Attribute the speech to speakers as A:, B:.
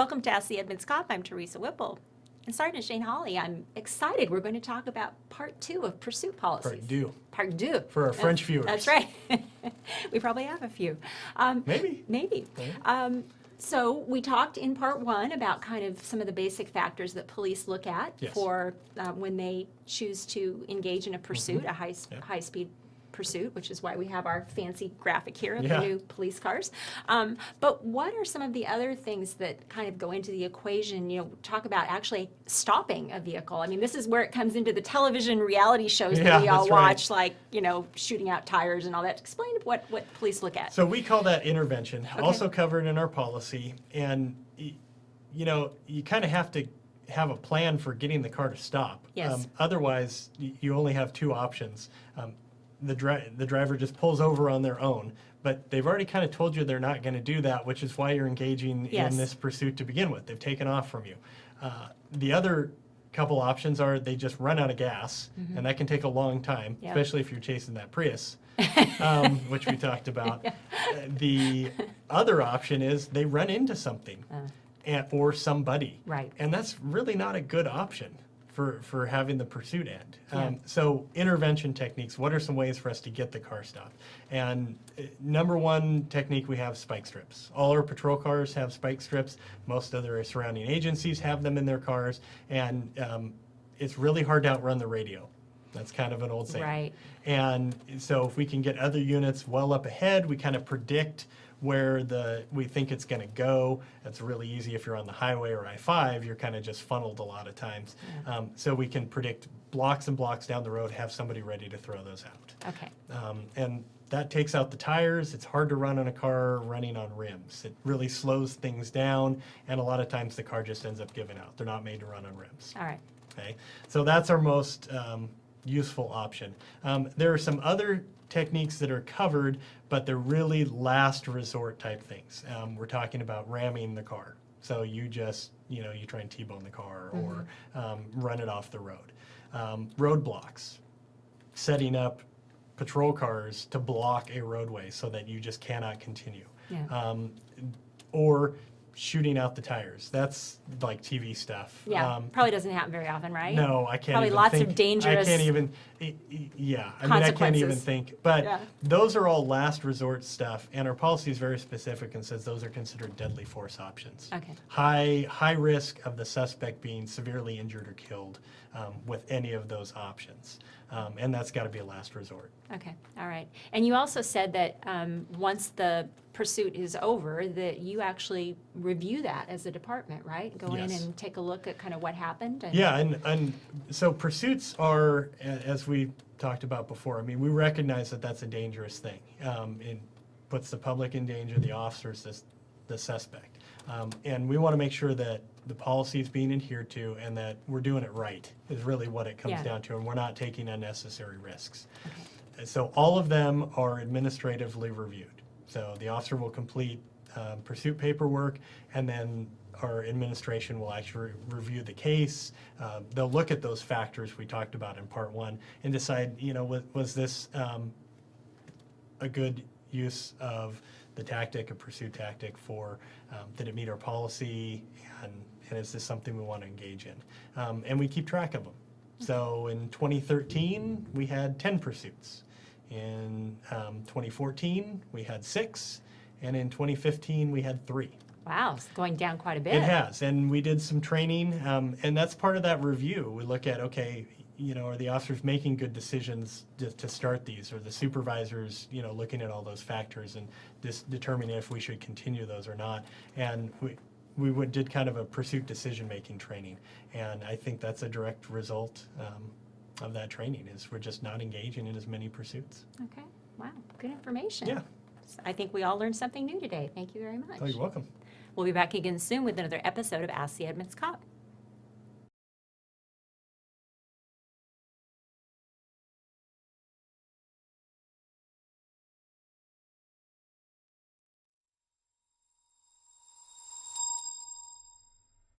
A: Welcome to Ask the Edmonds Cop. I'm Teresa Whipple. And Sergeant Shane Hawley, I'm excited. We're going to talk about part 2 of pursuit policies.
B: Part deux.
A: Part deux.
B: For our French viewers.
A: That's right. We probably have a few.
B: Maybe.
A: Maybe. So we talked in part 1 about kind of some of the basic factors that police look at for when they choose to engage in a pursuit, a high-speed pursuit, which is why we have our fancy graphic here of the new police cars. But what are some of the other things that kind of go into the equation? You know, talk about actually stopping a vehicle. I mean, this is where it comes into the television reality shows that we all watch, like, you know, shooting out tires and all that. Explain what police look at.
B: So we call that intervention, also covered in our policy. And, you know, you kind of have to have a plan for getting the car to stop.
A: Yes.
B: Otherwise, you only have two options. The driver just pulls over on their own, but they've already kind of told you they're not going to do that, which is why you're engaging in this pursuit to begin with. They've taken off from you. The other couple options are they just run out of gas, and that can take a long time, especially if you're chasing that Prius, which we talked about. The other option is they run into something or somebody, and that's really not a good option for having the pursuit end. So intervention techniques, what are some ways for us to get the car stopped? And number one technique we have spike strips. All our patrol cars have spike strips. Most other surrounding agencies have them in their cars. And it's really hard to outrun the radio. That's kind of an old saying.
A: Right.
B: And so if we can get other units well up ahead, we kind of predict where we think it's going to go. It's really easy if you're on the highway or I-5, you're kind of just funneled a lot of times. So we can predict blocks and blocks down the road, have somebody ready to throw those out.
A: Okay.
B: And that takes out the tires. It's hard to run on a car running on rims. It really slows things down, and a lot of times the car just ends up giving out. They're not made to run on rims.
A: All right.
B: Okay. So that's our most useful option. There are some other techniques that are covered, but they're really last resort type things. We're talking about ramming the car. So you just, you try and T-bone the car or run it off the road. Roadblocks, setting up patrol cars to block a roadway so that you just cannot continue. Or shooting out the tires. That's like TV stuff.
A: Probably doesn't happen very often, right?
B: No, I can't
A: probably
B: even
A: lots
B: think.
A: of dangerous
B: I can't even, I can't even think. But those are all last resort stuff, and our policy is very specific and says those are considered deadly force options.
A: Okay.
B: High risk of the suspect being severely injured or killed with any of those options. And that's got to be a last resort.
A: Okay, all right. And you also said that once the pursuit is over, that you actually review that as a department, right? Go in and take a look at kind of what happened.
B: And so pursuits are, as we talked about before, I mean, we recognize that that's a dangerous thing. It puts the public in danger, the officers, the suspect. And we want to make sure that the policy is being adhered to and that we're doing it right is really what it comes down to, and we're not taking unnecessary risks. Okay. So all of them are administratively reviewed. So the officer will complete pursuit paperwork, and then our administration will actually review the case. They'll look at those factors we talked about in part 1 and decide, was this a good use of the tactic, a pursuit tactic for, did it meet our policy, and is this something we want to engage in? And we keep track of them. So in 2013, we had 10 pursuits. In 2014, we had 6, and in 2015, we had 3.
A: Wow, it's going down quite a bit.
B: It has, and we did some training, and that's part of that review. We look at, okay, are the officers making good decisions to start these, or the supervisors, looking at all those factors and determining if we should continue those or not. And we did kind of a pursuit decision-making training, and I think that's a direct result of that training, is we're just not engaging in as many pursuits.
A: Okay, wow, good information.
B: Yeah.
A: I think we all learned something new today. Thank you very much.
B: Oh, you're welcome.
A: We'll be back again soon with another episode of Ask the Edmonds Cop.